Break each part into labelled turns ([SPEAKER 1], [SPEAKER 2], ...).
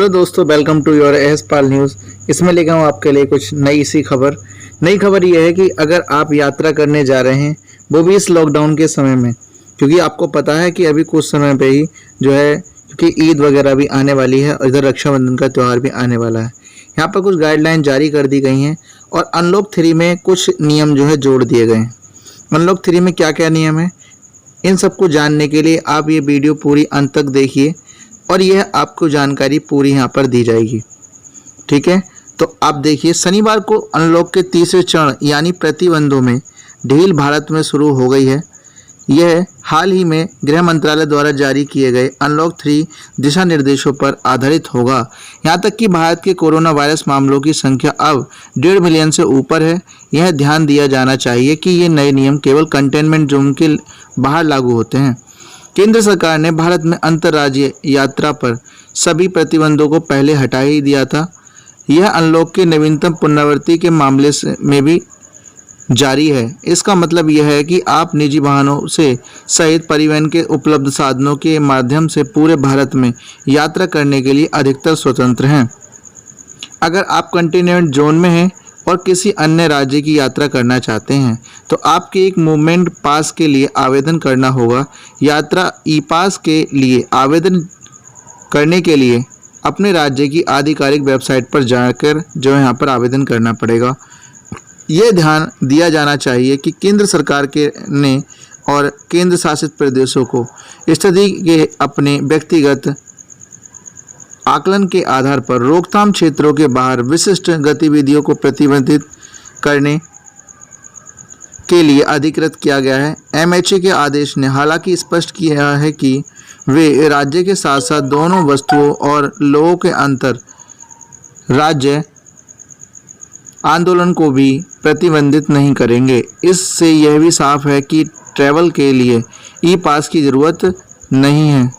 [SPEAKER 1] Hello दोस्तों, welcome to your S Pal News. इसमें लेकर हूँ आपके लिए कुछ नई सी खबर। नई खबर यह है कि अगर आप यात्रा करने जा रहे हैं, वो भी इस लॉकडाउन के समय में, क्योंकि आपको पता है कि अभी कुछ समय पे ही जो है, क्योंकि ईद वगैरह भी आने वाली है और इधर रक्षाबंधन का त्यौहार भी आने वाला है। यहाँ पर कुछ गाइडलाइन जारी कर दी गई हैं और अनलॉक 3 में कुछ नियम जो है जोड़ दिए गए हैं। अनलॉक 3 में क्या क्या नियम है, इन सबको जानने के लिए आप ये वीडियो पूरी अंत तक देखिए और यह आपको जानकारी पूरी यहाँ पर दी जाएगी। ठीक है, तो आप देखिए, शनिवार को अनलॉक के तीसरे चरण यानी प्रतिबंधों में ढील भारत में शुरू हो गई है। यह हाल ही में गृह मंत्रालय द्वारा जारी किए गए अनलॉक 3 दिशा निर्देशों पर आधारित होगा। यहाँ तक कि भारत के कोरोना वायरस मामलों की संख्या अब 1.5 मिलियन से ऊपर है। यह ध्यान दिया जाना चाहिए कि ये नए नियम केवल कंटेनमेंट जोन के बाहर लागू होते हैं। केंद्र सरकार ने भारत में अंतर्राज्यीय यात्रा पर सभी प्रतिबंधों को पहले हटा ही दिया था। यह अनलॉक के नवीनतम पुनरावृत्ति के मामले में भी जारी है। इसका मतलब यह है कि आप निजी वाहनों से सहित परिवहन के उपलब्ध साधनों के माध्यम से पूरे भारत में यात्रा करने के लिए अधिकतर स्वतंत्र हैं। अगर आप कंटेनमेंट जोन में हैं और किसी अन्य राज्य की यात्रा करना चाहते हैं तो आपके एक मूवमेंट पास के लिए आवेदन करना होगा। यात्रा ई पास के लिए आवेदन करने के लिए अपने राज्य की आधिकारिक वेबसाइट पर जाकर जो यहाँ पर आवेदन करना पड़ेगा। ये ध्यान दिया जाना चाहिए कि केंद्र सरकार के ने और केंद्र शासित प्रदेशों को स्थिति के अपने व्यक्तिगत आकलन के आधार पर रोकथाम क्षेत्रों के बाहर विशिष्ट गतिविधियों को प्रतिबंधित करने के लिए अधिकृत किया गया है। एमएचए के आदेश ने हालांकि स्पष्ट किया है कि वे राज्य के साथ साथ दोनों वस्तुओं और लोगों के अंतर राज्य आंदोलन को भी प्रतिबंधित नहीं करेंगे। इससे यह भी साफ है कि ट्रैवल के लिए ई पास की ज़रूरत नहीं है।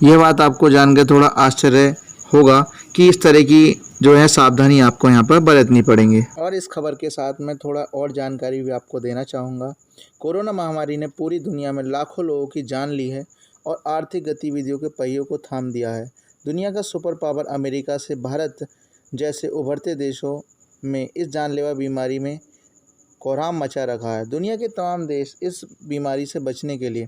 [SPEAKER 1] यह बात आपको जानकर थोड़ा आश्चर्य होगा कि इस तरह की जो है सावधानी आपको यहाँ पर बरतनी पड़ेंगे। और इस खबर के साथ मैं थोड़ा और जानकारी भी आपको देना चाहूँगा। कोरोना महामारी ने पूरी दुनिया में लाखों लोगों की जान ली है और आर्थिक गतिविधियों के पहियों को थाम दिया है। दुनिया का सुपर पावर अमेरिका से भारत जैसे उभरते देशों में इस जानलेवा बीमारी में कोहराम मचा रखा है। दुनिया के तमाम देश इस बीमारी से बचने के लिए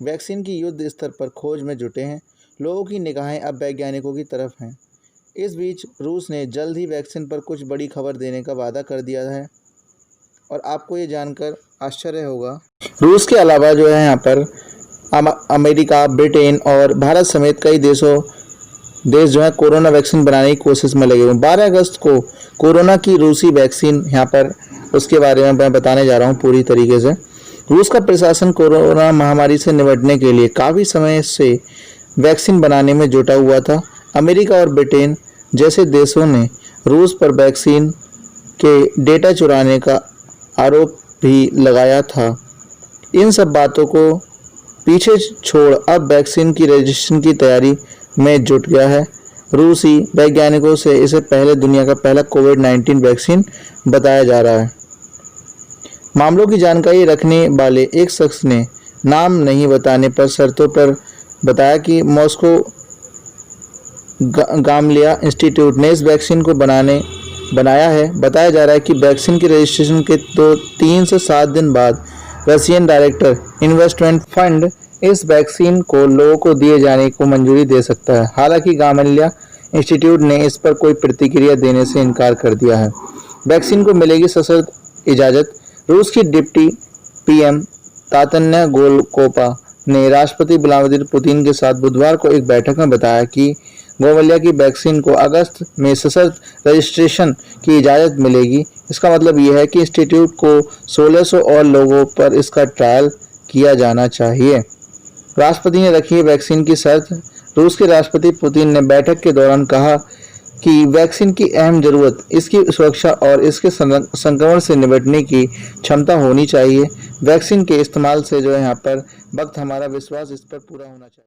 [SPEAKER 1] वैक्सीन की युद्ध स्तर पर खोज में जुटे हैं। लोगों की निगाहें अब वैज्ञानिकों की तरफ हैं। इस बीच रूस ने जल्द ही वैक्सीन पर कुछ बड़ी खबर देने का वादा कर दिया है और आपको ये जानकर आश्चर्य होगा। रूस के अलावा जो है यहाँ पर अमेरिका, ब्रिटेन और भारत समेत कई देश जो है कोरोना वैक्सीन बनाने की कोशिश में लगे हुए हैं। 12 अगस्त को कोरोना की रूसी वैक्सीन यहाँ पर उसके बारे में मैं बताने जा रहा हूँ पूरी तरीके से। रूस का प्रशासन कोरोना महामारी से निपटने के लिए काफ़ी समय से वैक्सीन बनाने में जुटा हुआ था। अमेरिका और ब्रिटेन जैसे देशों ने रूस पर वैक्सीन के डेटा चुराने का आरोप भी लगाया था। इन सब बातों को पीछे छोड़ अब वैक्सीन की रजिस्ट्रेशन की तैयारी में जुट गया है। रूसी वैज्ञानिकों से इसे पहले दुनिया का पहला कोविड-19 वैक्सीन बताया जा रहा है। मामलों की जानकारी रखने वाले एक शख्स ने नाम नहीं बताने पर शर्तों पर बताया कि मॉस्को गामलिया इंस्टीट्यूट ने इस वैक्सीन को बनाया है। बताया जा रहा है कि वैक्सीन की रजिस्ट्रेशन के 3 से 7 दिन बाद रशियन डायरेक्टर इन्वेस्टमेंट फंड इस वैक्सीन को लोगों को दिए जाने को मंजूरी दे सकता है। हालांकि गामलिया इंस्टीट्यूट ने इस पर कोई प्रतिक्रिया देने से इनकार कर दिया है। वैक्सीन को मिलेगी सशर्त इजाज़त। रूस की डिप्टी पीएम तातन्या गोलकोपा ने राष्ट्रपति व्लादिमीर पुतिन के साथ बुधवार को एक बैठक में बताया कि गोमलिया की वैक्सीन को अगस्त में सशर्त रजिस्ट्रेशन की इजाज़त मिलेगी। इसका मतलब यह है कि इंस्टीट्यूट को 1600 और लोगों पर इसका ट्रायल किया जाना चाहिए। राष्ट्रपति ने रखी है वैक्सीन की शर्त। रूस के राष्ट्रपति पुतिन ने बैठक के दौरान कहा कि वैक्सीन की अहम ज़रूरत इसकी सुरक्षा और इसके संक्रमण से निपटने की क्षमता होनी चाहिए। वैक्सीन के इस्तेमाल से जो है यहाँ पर वक्त हमारा विश्वास इस पर पूरा होना चाहिए।